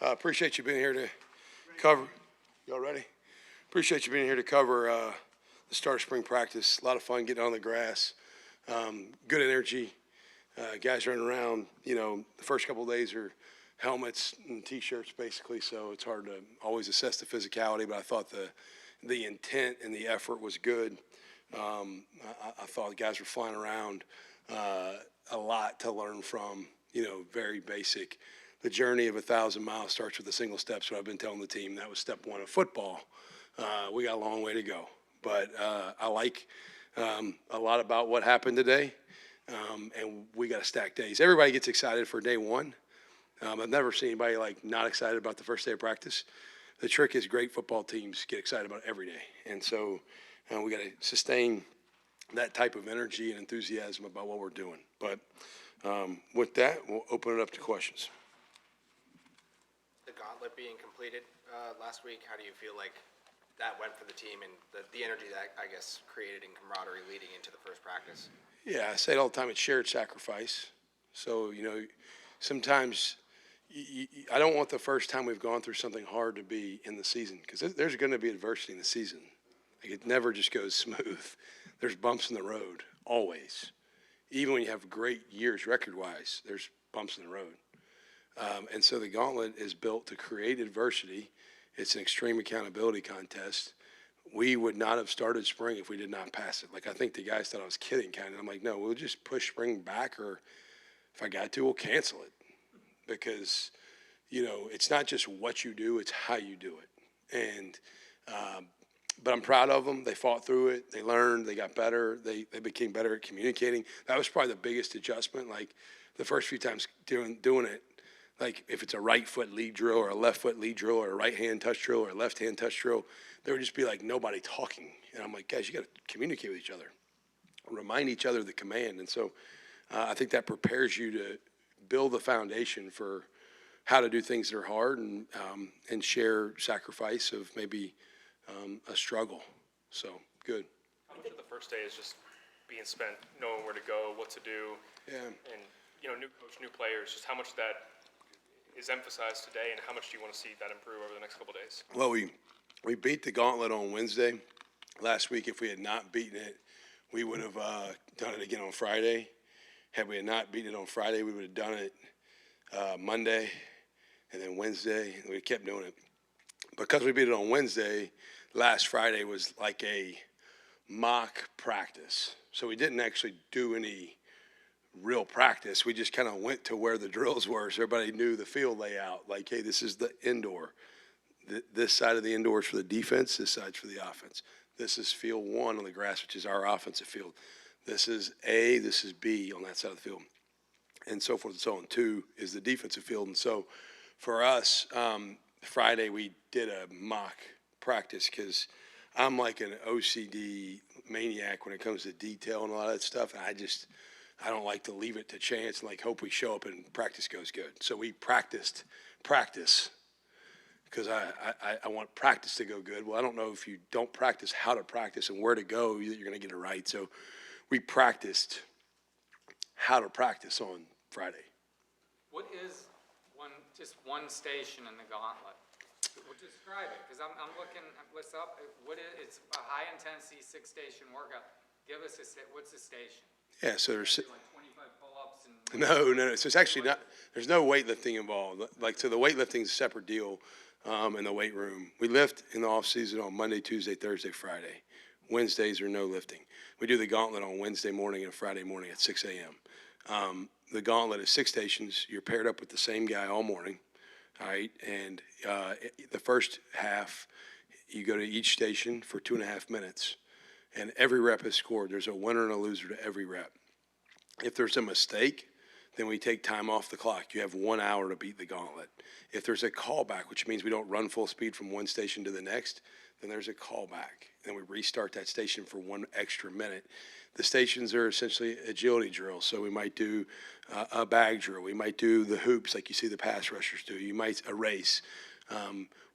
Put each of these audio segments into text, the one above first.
Appreciate you being here to cover. Y'all ready? Appreciate you being here to cover the start of spring practice. A lot of fun getting on the grass. Good energy. Guys running around. The first couple of days are helmets and T-shirts basically, so it's hard to always assess the physicality. But I thought the intent and the effort was good. I thought the guys were flying around. A lot to learn from. Very basic. The journey of 1,000 miles starts with a single step. So I've been telling the team that was step one of football. We got a long way to go, but I like a lot about what happened today, and we got to stack days. Everybody gets excited for day one. I've never seen anybody not excited about the first day of practice. The trick is great football teams get excited about it every day, and so we got to sustain that type of energy and enthusiasm about what we're doing. But with that, we'll open it up to questions. The Gauntlet being completed last week, how do you feel like that went for the team and the energy that, I guess, created in camaraderie leading into the first practice? Yeah, I say it all the time, it's shared sacrifice. So, sometimes I don't want the first time we've gone through something hard to be in the season, because there's going to be adversity in the season. It never just goes smooth. There's bumps in the road, always. Even when you have great years record-wise, there's bumps in the road. And so the Gauntlet is built to create adversity. It's an extreme accountability contest. We would not have started spring if we did not pass it. I think the guys thought I was kidding, kind of. I'm like, no, we'll just push spring back, or if I got to, we'll cancel it. Because, it's not just what you do, it's how you do it. And but I'm proud of them. They fought through it. They learned. They got better. They became better at communicating. That was probably the biggest adjustment. The first few times doing it, if it's a right foot lead drill or a left foot lead drill or a right hand touch drill or a left hand touch drill, there would just be nobody talking. And I'm like, guys, you got to communicate with each other, remind each other the command. And so I think that prepares you to build the foundation for how to do things that are hard and share sacrifice of maybe a struggle. So good. How much of the first day is just being spent knowing where to go, what to do, Yeah. and new coach, new players? Just how much of that is emphasized today, and how much do you want to see that improve over the next couple of days? Well, we beat the Gauntlet on Wednesday. Last week, if we had not beaten it, we would have done it again on Friday. Had we had not beaten it on Friday, we would have done it Monday and then Wednesday. And we kept doing it. Because we beat it on Wednesday, last Friday was like a mock practice. So we didn't actually do any real practice. We just kind of went to where the drills were, so everybody knew the field layout. Hey, this is the indoor. This side of the indoor is for the defense. This side's for the offense. This is field one on the grass, which is our offensive field. This is A, this is B on that side of the field, and so forth and so on. 2 is the defensive field. And so for us, Friday we did a mock practice because I'm like an OCD maniac when it comes to detail and a lot of that stuff. And I don't like to leave it to chance and hope we show up and practice goes good. So we practiced practice because I want practice to go good. Well, I don't know if you don't practice how to practice and where to go, you're going to get it right. So we practiced how to practice on Friday. What is just one station in the Gauntlet? Well, describe it, because I'm looking what's up. It's a high-intensity 6-station workout. Give us what's the station? Yeah, so there's 25 pull-ups and no. So it's actually not. There's no weightlifting involved. So the weightlifting is a separate deal in the weight room. We lift in the off season on Monday, Tuesday, Thursday, Friday. Wednesdays are no lifting. We do the Gauntlet on Wednesday morning and Friday morning at 6 a.m. The Gauntlet is 6 stations. You're paired up with the same guy all morning, all right? And the first half, you go to each station for 2.5 minutes, and every rep is scored. There's a winner and a loser to every rep. If there's a mistake, then we take time off the clock. You have 1 hour to beat the Gauntlet. If there's a callback, which means we don't run full speed from one station to the next, then there's a callback. Then we restart that station for 1 extra minute. The stations are essentially agility drills. So we might do a bag drill. We might do the hoops like you see the pass rushers do. You might a race.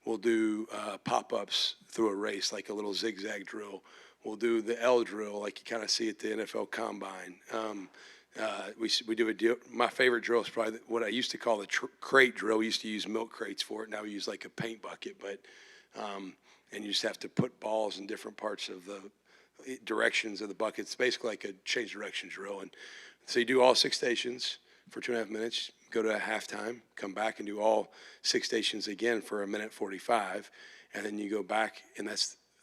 We'll do pop-ups through a race like a little zigzag drill. We'll do the L drill like you kind of see at the NFL Combine. We do a deal. My favorite drill is probably what I used to call the crate drill. We used to use milk crates for it. Now we use like a paint bucket, but and you just have to put balls in different parts of the directions of the bucket. It's basically like a change direction drill. And so you do all 6 stations for 2.5 minutes, go to halftime, come back and do all 6 stations again for 1:45, and then you go back, and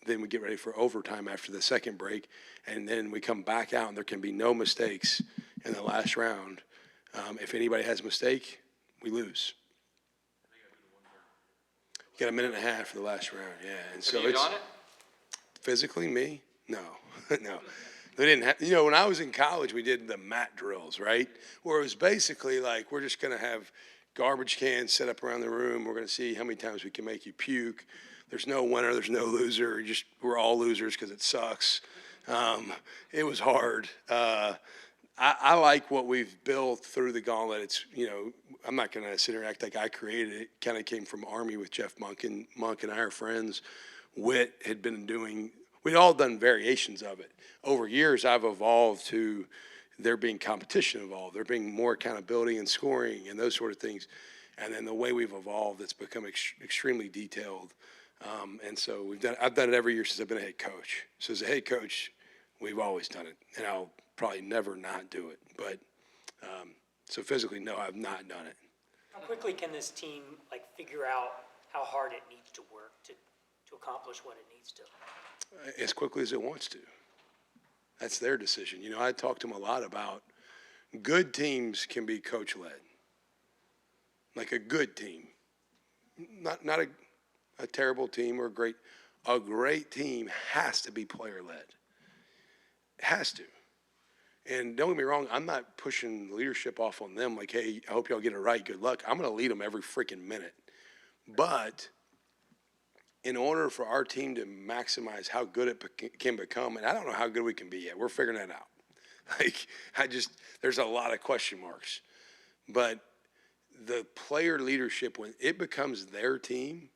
then we get ready for overtime after the second break, and then we come back out, and there can be no mistakes in the last round. If anybody has a mistake, we lose. You got 1.5 minutes for the last round, yeah. And so Have you it's done it? physically me, no, no. They didn't have, when I was in college, we did the mat drills, right? Where it was basically like, we're just going to have garbage cans set up around the room. We're going to see how many times we can make you puke. There's no winner, there's no loser. We're all losers because it sucks. It was hard. I like what we've built through the Gauntlet. It's, I'm not going to sit here and act like I created it. It kind of came from Army with Jeff Monk, and I are friends. Witt had been doing, we'd all done variations of it. Over years, I've evolved to there being competition involved, there being more accountability and scoring and those sort of things. And then the way we've evolved, it's become extremely detailed. And so I've done it every year since I've been a head coach. So as a head coach, we've always done it, and I'll probably never not do it. But so physically, no, I've not done it. How quickly can this team figure out how hard it needs to work to accomplish what it needs to? As quickly as it wants to. That's their decision. I talk to them a lot about good teams can be coach-led. Like a good team. Not a terrible team or a great team has to be player-led. It has to. And don't get me wrong, I'm not pushing leadership off on them like, hey, I hope y'all get it right, good luck. I'm going to lead them every freaking minute. But in order for our team to maximize how good it can become, and I don't know how good we can be yet. We're figuring that out. There's a lot of question marks. But the player leadership, when it becomes their team,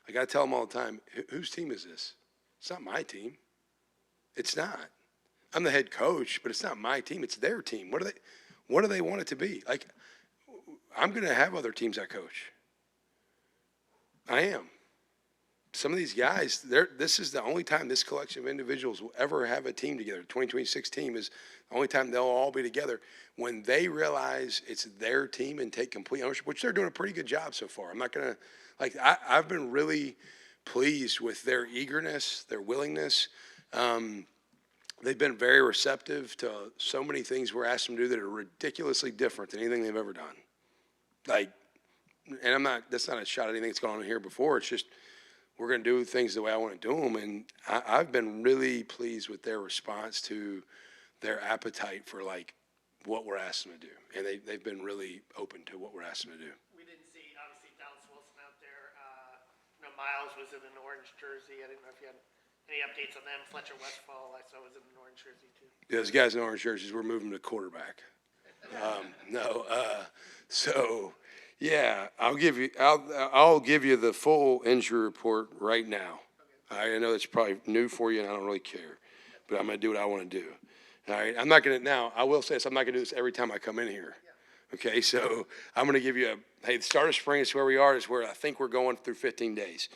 I tell them all the time, whose team is this? It's not my team. It's not. I'm the head coach, but it's not my team. It's their team. What do they want it to be? I'm going to have other teams I coach. I am. Some of these guys, this is the only time this collection of individuals will ever have a team together. The 2026 team is the only time they'll all be together when they realize it's their team and take complete ownership, which they're doing a pretty good job so far. I'm not going to, I've been really pleased with their eagerness, their willingness. They've been very receptive to so many things we're asking them to do that are ridiculously different than anything they've ever done. And that's not a shot at anything that's gone on here before. It's just, we're going to do things the way I want to do them. And I've been really pleased with their response to their appetite for what we're asking them to do. And they've been really open to what we're asking them to do. We didn't see, obviously, Dallas Wilson out there. Miles was in an orange jersey. I didn't know if you had any updates on them. Fletcher Westfall, I saw, was in an orange jersey, too. Yeah, those guys in orange jerseys, we're moving to quarterback. So, yeah, I'll give you the full injury report right now. I know it's probably new for you, and I don't really care, but I'm going to do what I want to do. All right, I'm not going to now. I will say this: I'm not going to do this every time I come in here. Okay, so I'm going to give you the start of spring is where we are. Is where I think we're going through 15 days.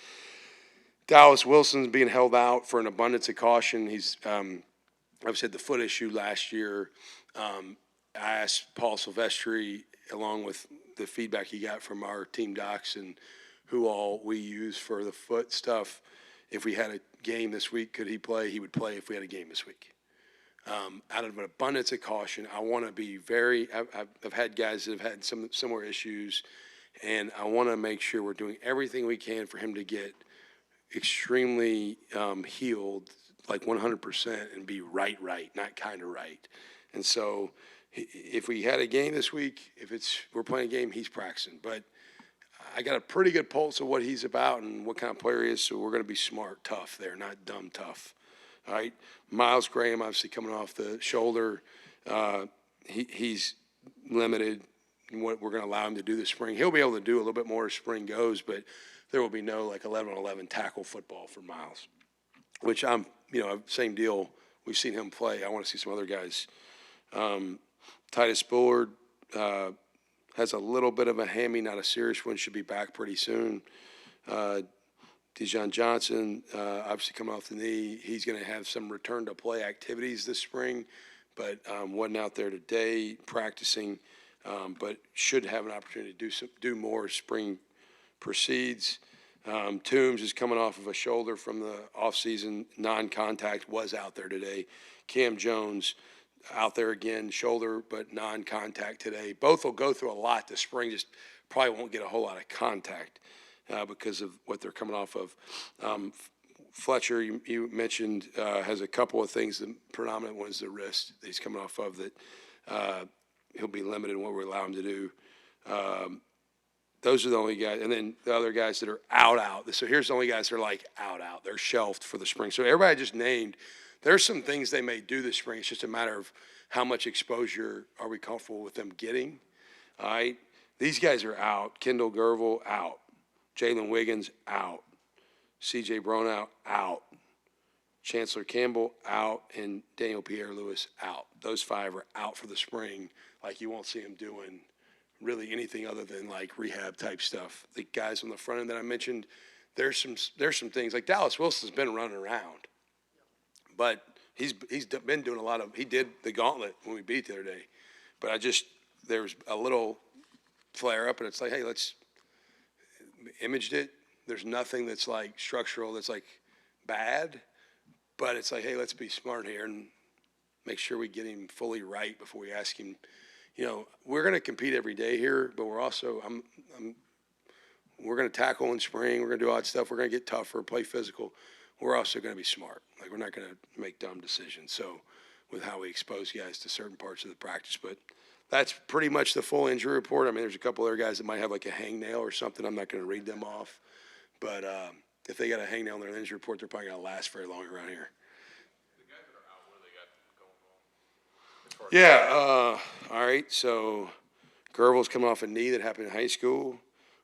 Dallas Wilson's being held out for an abundance of caution. He's obviously had the foot issue last year. I asked Paul Silvestri, along with the feedback he got from our team docs and who all we use for the foot stuff, if we had a game this week, could he play? He would play if we had a game this week. Out of an abundance of caution, I want to be I've had guys that have had some similar issues, and I want to make sure we're doing everything we can for him to get extremely healed, 100%, and be right, not kind of right. And so if we had a game this week, we're playing a game, he's practicing. But I got a pretty good pulse of what he's about and what kind of player he is, so we're going to be smart, tough there, not dumb tough. All right, Miles Graham, obviously coming off the shoulder, he's limited in what we're going to allow him to do this spring. He'll be able to do a little bit more as spring goes, but there will be no 11-on-11 tackle football for Miles, which same deal. We've seen him play. I want to see some other guys. Titus Bullard has a little bit of a hammy, not a serious one, should be back pretty soon. Dijon Johnson, obviously coming off the knee, he's going to have some return to play activities this spring, but wasn't out there today practicing, but should have an opportunity to do more as spring proceeds. Toombs is coming off of a shoulder from the offseason, non-contact, was out there today. Cam Jones out there again, shoulder, but non-contact today. Both will go through a lot this spring, just probably won't get a whole lot of contact because of what they're coming off of. Fletcher, you mentioned, has a couple of things. The predominant one is the wrist that he's coming off of that he'll be limited in what we allow him to do. Those are the only guys. And then the other guys that are out. So here's the only guys that are like out. They're shelved for the spring. So everybody just named, there's some things they may do this spring. It's just a matter of how much exposure are we comfortable with them getting. All right. These guys are out. Kendall Gervil out. Jalen Wiggins out. C.J. Bronow out. Chancellor Campbell out. And Daniel Pierre-Louis out. Those 5 are out for the spring. Like you won't see them doing really anything other than like rehab type stuff. The guys on the front end that I mentioned, there's some things like Dallas Wilson's been running around, but he's been doing a lot of. He did the Gauntlet when we beat the other day, but there's a little flare up, and it's like, hey, let's imaged it. There's nothing that's like structural that's like bad, but it's like, hey, let's be smart here and make sure we get him fully right before we ask him. You know, we're going to compete every day here, but we're also we're going to tackle in spring. We're going to do odd stuff. We're going to get tougher, play physical. We're also going to be smart. Like, we're not going to make dumb decisions. So with how we expose guys to certain parts of the practice, but that's pretty much the full injury report. I mean, there's a couple other guys that might have like a hangnail or something. I'm not going to read them off, but if they got a hangnail in their injury report, they're probably going to last very long around here. Yeah, all right, so Gervil's coming off a knee that happened in high school.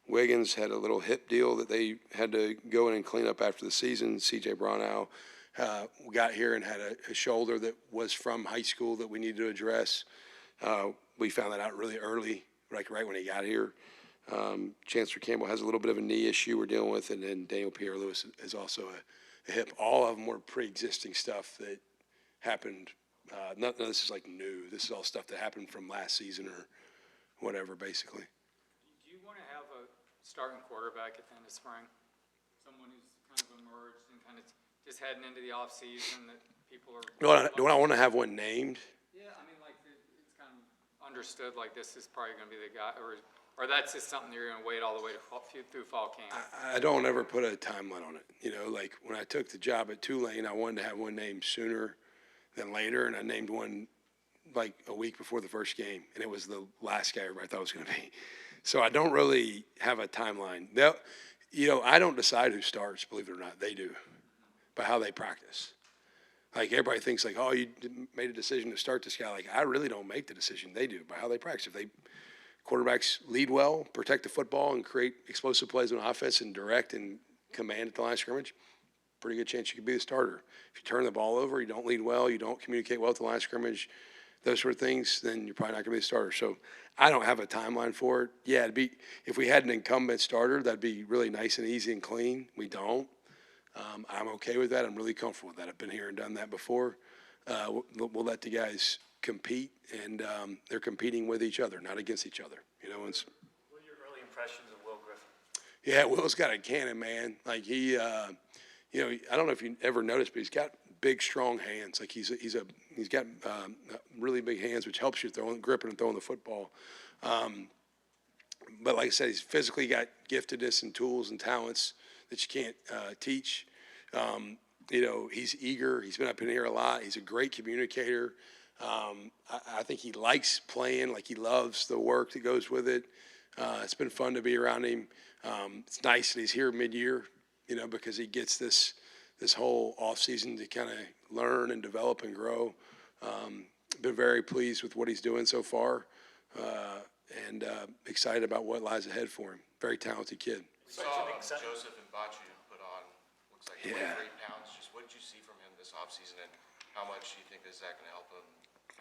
Wiggins had a little hip deal that they had to go in and clean up after the season. C.J. Bronow got here and had a shoulder that was from high school that we needed to address. We found that out really early, like right when he got here. Chancellor Campbell has a little bit of a knee issue we're dealing with, and then Daniel Pierre-Louis is also a hip. All of them were pre-existing stuff that happened. None of this is like new. This is all stuff that happened from last season or whatever, basically. Do you want to have a starting quarterback at the end of spring? Someone who's kind of emerged and kind of just heading into the offseason that people are. Do I want to have one named? Yeah, I mean, like it's kind of understood. Like this is probably going to be the guy, or that's just something you're going to wait all the way through fall camp. I don't ever put a timeline on it. You know, like when I took the job at Tulane, I wanted to have one named sooner than later, and I named one like a week before the first game, and it was the last guy everybody thought it was going to be. So I don't really have a timeline. You know, I don't decide who starts, believe it or not. They do, by how they practice. Like everybody thinks like, oh, you made a decision to start this guy. Like I really don't make the decision. They do by how they practice. If quarterbacks lead well, protect the football, and create explosive plays on offense and direct and command at the line of scrimmage, pretty good chance you could be the starter. If you turn the ball over, you don't lead well, you don't communicate well at the line of scrimmage, those sort of things, then you're probably not going to be the starter. So I don't have a timeline for it. Yeah, it'd be if we had an incumbent starter, that'd be really nice and easy and clean. We don't. I'm okay with that. I'm really comfortable with that. I've been here and done that before. We'll let the guys compete, and they're competing with each other, not against each other. You know, What are your early impressions of Will Griffin? Yeah, Will's got a cannon, man. Like he, you know, I don't know if you ever noticed, but he's got big, strong hands. Like he's got really big hands, which helps you gripping and throwing the football. But like I said, he's physically got giftedness and tools and talents that you can't teach. You know, he's eager. He's been up in here a lot. He's a great communicator. I think he likes playing. Like he loves the work that goes with it. It's been fun to be around him. It's nice that he's here mid-year, you know, because he gets this whole off season to kind of learn and develop and grow. Been very pleased with what he's doing so far, and excited about what lies ahead for him. Very talented kid. We saw Joseph and Bachu put on, looks like 23 pounds. Just what did you see from him this offseason, and how much do you think is that going to help him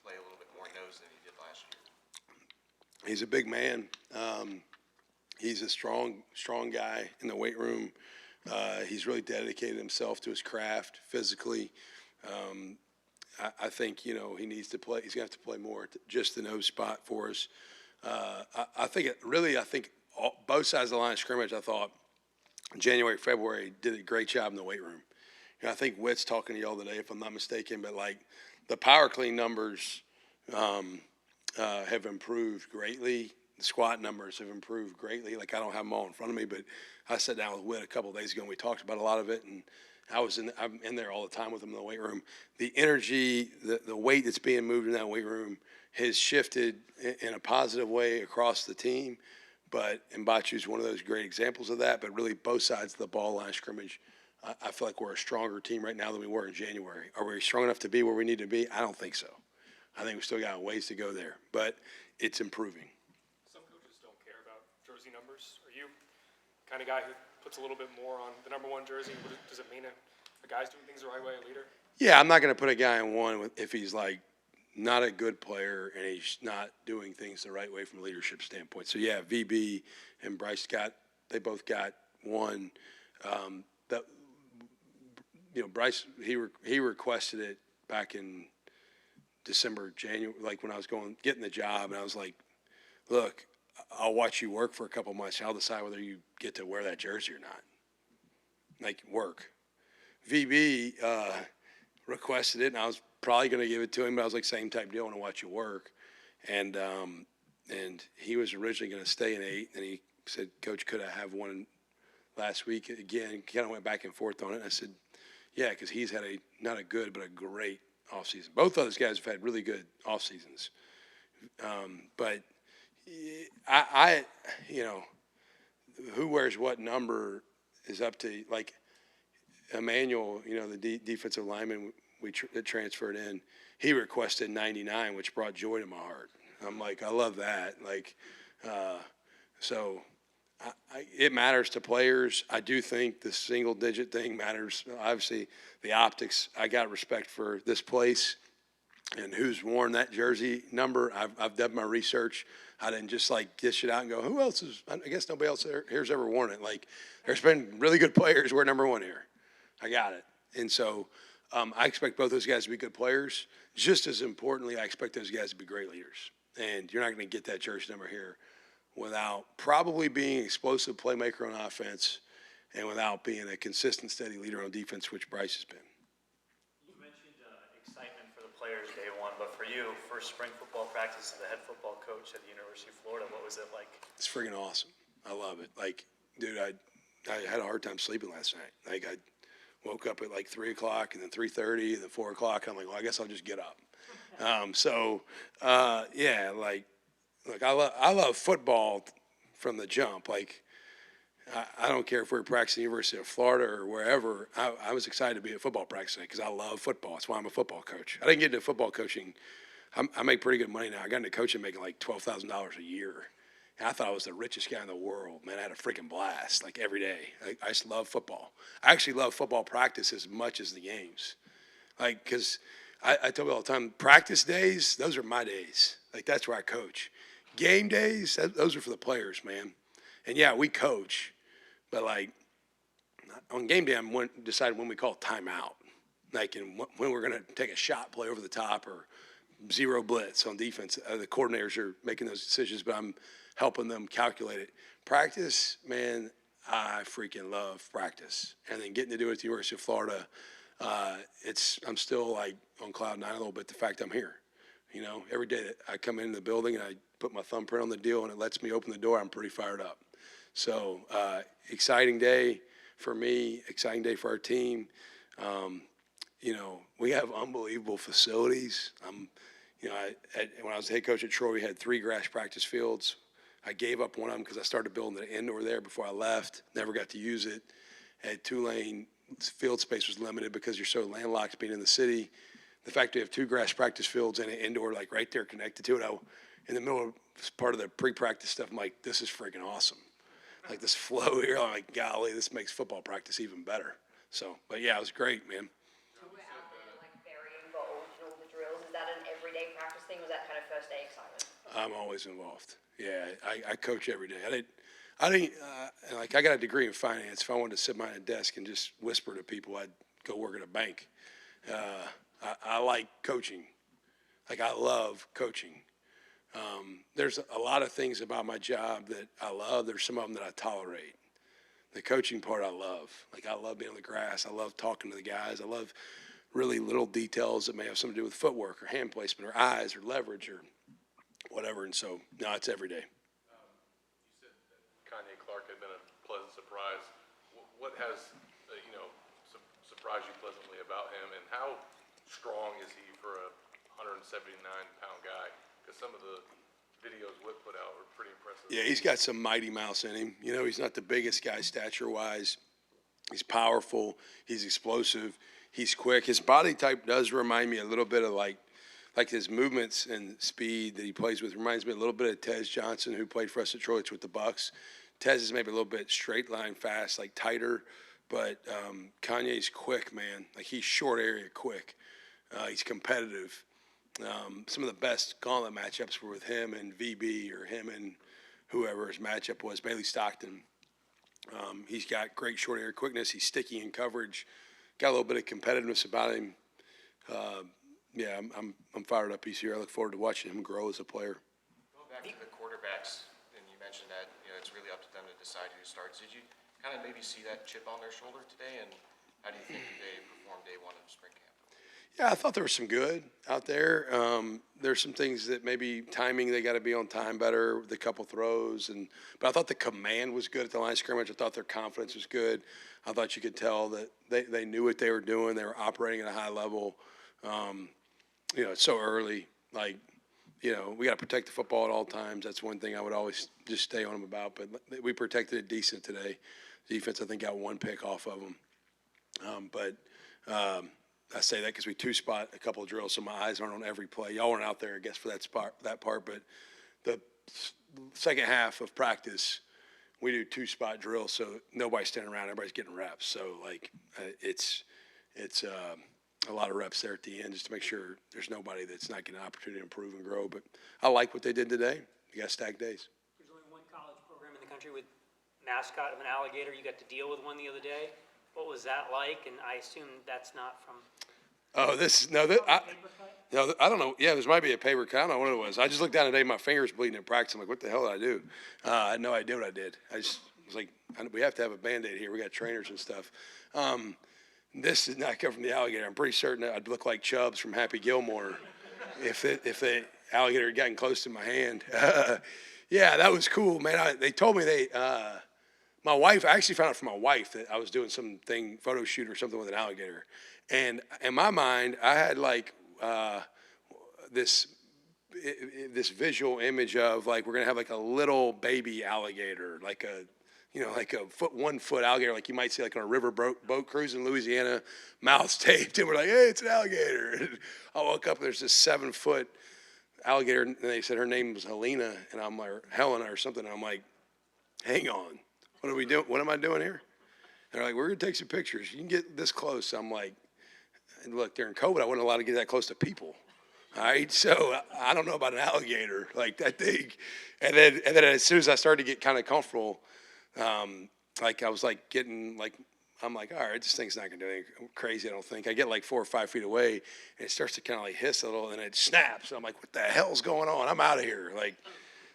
play a little bit more nose than he did last year? He's a big man. He's a strong guy in the weight room. He's really dedicated himself to his craft physically. I think, he needs to play. He's going to have to play more at just the nose spot for us. I think both sides of the line of scrimmage, I thought January, February did a great job in the weight room. I think Witt's talking to y'all today, if I'm not mistaken, but like the power clean numbers have improved greatly. The squat numbers have improved greatly. Like I don't have them all in front of me, but I sat down with Witt a couple of days ago and we talked about a lot of it. And I'm in there all the time with him in the weight room. The energy, the weight that's being moved in that weight room has shifted in a positive way across the team. But Mbachu's one of those great examples of that. But really, both sides of the ball line of scrimmage, I feel like we're a stronger team right now than we were in January. Are we strong enough to be where we need to be? I don't think so. I think we still got a ways to go there, but it's improving. Some coaches don't care about jersey numbers. Are you the kind of guy who puts a little bit more on the number 1 jersey? Does it mean a guy's doing things the right way, a leader? Yeah, I'm not going to put a guy in one if he's like not a good player and he's not doing things the right way from a leadership standpoint. So yeah, VB and Bryce they both got one. Bryce he requested it back in December, January, like when I was getting the job, and I was like, look, I'll watch you work for a couple months. And I'll decide whether you get to wear that jersey or not. Like work. VB requested it, and I was probably going to give it to him, but I was like, same type deal. I want to watch you work. And he was originally going to stay in 8, and he said, Coach, could I have one last week? Again, kind of went back and forth on it. And I said, yeah, because he's had not a good, but a great offseason. Both of those guys have had really good off seasons. But I who wears what number is up to, like, Emmanuel, the defensive lineman that transferred in, he requested 99, which brought joy to my heart. I'm like, I love that. Like, so it matters to players. I do think the single-digit thing matters. Obviously, the optics, I got respect for this place and who's worn that jersey number. I've done my research. I didn't just, like, dish it out and go, who else is – I guess nobody else here's ever worn it. Like, there's been really good players wear number 1 here. I got it. And so I expect both those guys to be good players. Just as importantly, I expect those guys to be great leaders. And you're not going to get that jersey number here without probably being an explosive playmaker on offense and without being a consistent, steady leader on defense, which Bryce has been. You mentioned excitement for the players day one, but for you, first spring football practice as the head football coach at the University of Florida, what was it like? It's freaking awesome. I love it. Like, dude, I had a hard time sleeping last night. Like, I woke up at like 3 o'clock and then 3:30 and then 4 o'clock. I'm like, well, I guess I'll just get up. Yeah, like, look, I love football from the jump. Like, I don't care if we're practicing at the University of Florida or wherever. I was excited to be at football practice because I love football. That's why I'm a football coach. I didn't get into football coaching. I make pretty good money now. I got into coaching making like $12,000 a year. And I thought I was the richest guy in the world. Man, I had a freaking blast, like, every day. I just love football. I actually love football practice as much as the games. Like, because I tell people all the time, practice days, those are my days. Like, that's where I coach. Game days, those are for the players, man. And, yeah, we coach. But, like, on game day, I'm deciding when we call timeout. Like, and when we're going to take a shot play over the top or zero blitz on defense. The coordinators are making those decisions, but I'm helping them calculate it. Practice, man, I freaking love practice. And then getting to do it at the University of Florida, I'm still like on cloud 9 a little bit, the fact I'm here. Every day that I come into the building and I put my thumbprint on the deal and it lets me open the door, I'm pretty fired up. So exciting day for me, exciting day for our team. We have unbelievable facilities. When I was head coach at Troy, we had 3 grass practice fields. I gave up one of them because I started building the indoor there before I left. Never got to use it. At Tulane, field space was limited because you're so landlocked being in the city. The fact we have 2 grass practice fields and an indoor, like, right there connected to it, in the middle of part of the pre-practice stuff, I'm like, this is freaking awesome. Like, this flow here, I'm like, golly, this makes football practice even better. So, but yeah, it was great, man. So we're out there, like, burying goals, the drills. Is that an everyday practice thing was that kind of first day excitement? I'm always involved. Yeah, I coach every day. I got a degree in finance. If I wanted to sit behind a desk and just whisper to people, I'd go work at a bank. I like coaching. Like, I love coaching. There's a lot of things about my job that I love. There's some of them that I tolerate. The coaching part I love. Like, I love being on the grass. I love talking to the guys. I love really little details that may have something to do with footwork or hand placement or eyes or leverage or whatever. And so, no, it's every day. You said that Kanye Clark had been a pleasant surprise. What has, surprised you pleasantly about him, and how strong is he for a 179-pound guy? Because some of the videos Whip put out were pretty impressive. Yeah, he's got some mighty mouse in him. He's not the biggest guy stature-wise. He's powerful. He's explosive. He's quick. His body type does remind me a little bit of like his movements and speed that he plays with reminds me a little bit of Tez Johnson, who played for us at Troy with the Bucks. Tez is maybe a little bit straight line fast, like tighter, but Kanye's quick, man. Like, he's short area quick. He's competitive. Some of the best Gauntlet matchups were with him and VB, or him and whoever his matchup was, Bailey Stockton. He's got great short area quickness. He's sticky in coverage. Got a little bit of competitiveness about him. Yeah, I'm fired up. He's here. I look forward to watching him grow as a player. Going back to the quarterbacks, and you mentioned that, it's really up to them to decide who starts. Did you kind of maybe see that chip on their shoulder today, and how do you think they performed day one of spring camp? Yeah, I thought there was some good out there. There's some things that maybe timing, they got to be on time better with a couple throws. But I thought the command was good at the line of scrimmage. I thought their confidence was good. I thought you could tell that they knew what they were doing. They were operating at a high level. It's so early. Like, we got to protect the football at all times. That's one thing I would always just stay on them about. But we protected it decent today. Defense, I think, got one pick off of them. I say that because we two-spot a couple of drills, so my eyes aren't on every play. Y'all weren't out there, I guess, for that part. But the second half of practice, we do two-spot drills, so nobody's standing around. Everybody's getting reps. So, it's a lot of reps there at the end just to make sure there's nobody that's not getting an opportunity to improve and grow. But I like what they did today. You got stacked days. There's only one college program in the country with mascot of an alligator. You got to deal with one the other day. What was that like? And I assume that's not from. Oh, I don't know. Yeah, this might be a paper cut. I don't know what it was. I just looked down today, my finger's bleeding in practice. I'm like, what the hell did I do? I had no idea what I did. I was like, we have to have a Band-Aid here. We got trainers and stuff. This did not come from the alligator. I'm pretty certain that I'd look like Chubbs from Happy Gilmore if the alligator had gotten close to my hand. Yeah, that was cool, man. They told me my wife, I actually found out from my wife that I was doing something, photo shoot or something with an alligator. And in my mind, I had this visual image of we're gonna have a little baby alligator, like a 1 foot alligator, like you might see on a river boat cruise in Louisiana, mouths taped, and we're like, hey, it's an alligator. And I woke up and there's this 7 foot alligator, and they said her name was Helena, and I'm like, Helena or something. And I'm like, hang on, what are we doing? What am I doing here? And they're like, we're gonna take some pictures. You can get this close. I'm like, and look, during COVID, I wasn't allowed to get that close to people. All right, so I don't know about an alligator like that big. And then as soon as I started to get kind of comfortable, I was getting I'm like, all right, this thing's not gonna do anything crazy, I don't think. I get 4 or 5 feet away, and it starts to kind of hiss a little, and it snaps. And I'm like, what the hell's going on? I'm out of here.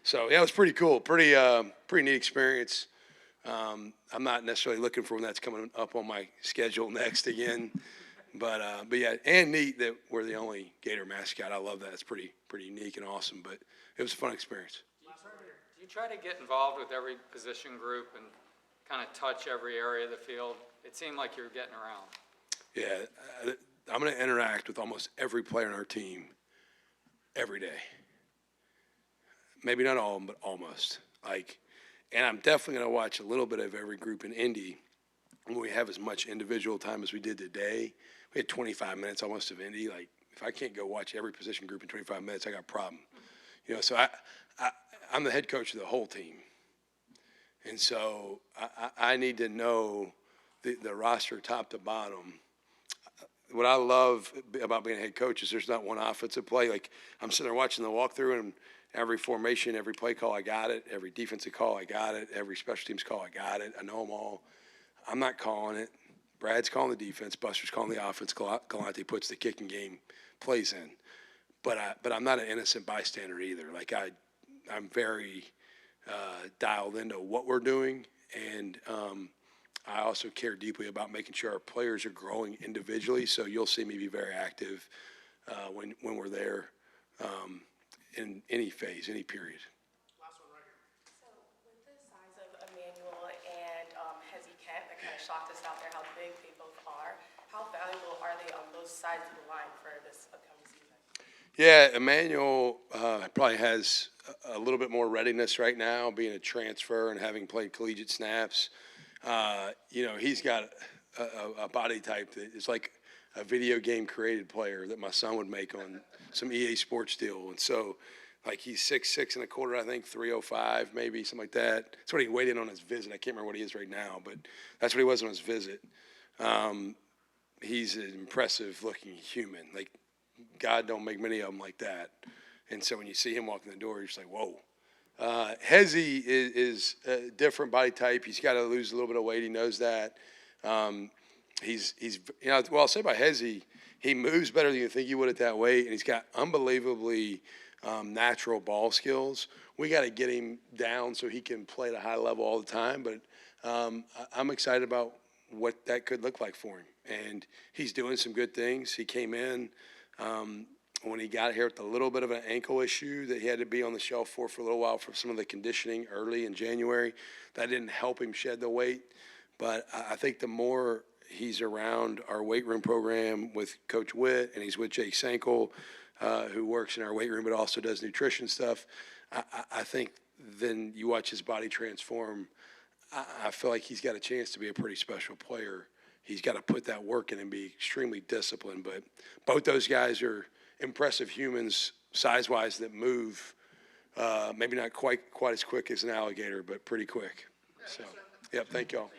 So yeah, it was pretty cool, pretty neat experience. I'm not necessarily looking for when that's coming up on my schedule next again. But yeah, and neat that we're the only Gator mascot. I love that. It's pretty unique and awesome, but it was a fun experience. Do you try to get involved with every position group and kind of touch every area of the field? It seemed like you were getting around. Yeah, I'm going to interact with almost every player on our team every day. Maybe not all of them, but almost. And I'm definitely going to watch a little bit of every group in Indy when we have as much individual time as we did today. We had 25 minutes almost of Indy. If I can't go watch every position group in 25 minutes, I got a problem. So I'm the head coach of the whole team. And so I need to know the roster top to bottom. what I love about being a head coach is there's not one offensive play. Like, I'm sitting there watching the walkthrough, and every formation, every play call, I got it. Every defensive call, I got it. Every special teams call, I got it. I know them all. I'm not calling it. Brad's calling the defense. Buster's calling the offense. Galante puts the kicking game plays in. But I'm not an innocent bystander either. Like, I'm very dialed into what we're doing, and I also care deeply about making sure our players are growing individually. So you'll see me be very active when we're there in any phase, any period. Last one right here. So with the size of Emmanuel and Hezzy Kent, that kind of shocked us out there how big they both are. How valuable are they on both sides of the line for this upcoming season? Yeah, Emmanuel probably has a little bit more readiness right now, being a transfer and having played collegiate snaps. He's got a body type that is like a video game created player that my son would make on some EA Sports deal. And so, like, he's 6'6" and a quarter, I think, 305 maybe, something like that. That's what he weighed in on his visit. I can't remember what he is right now, but that's what he was on his visit. He's an impressive-looking human. Like, God don't make many of them like that. And so when you see him walking the door, you're just like, whoa. Hezzy is a different body type. He's got to lose a little bit of weight. He knows that. I'll say about Hezzy, he moves better than you think he would at that weight, and he's got unbelievably natural ball skills. We got to get him down so he can play at a high level all the time, but I'm excited about what that could look like for him. And he's doing some good things. He came in when he got here with a little bit of an ankle issue that he had to be on the shelf for a little while for some of the conditioning early in January. That didn't help him shed the weight. But I think the more he's around our weight room program with Coach Witt, and he's with Jake Sankel, who works in our weight room but also does nutrition stuff, I think then you watch his body transform. I feel like he's got a chance to be a pretty special player. He's got to put that work in and be extremely disciplined. But both those guys are impressive humans, size-wise, that move. Maybe not quite as quick as an alligator, but pretty quick. So, thank y'all.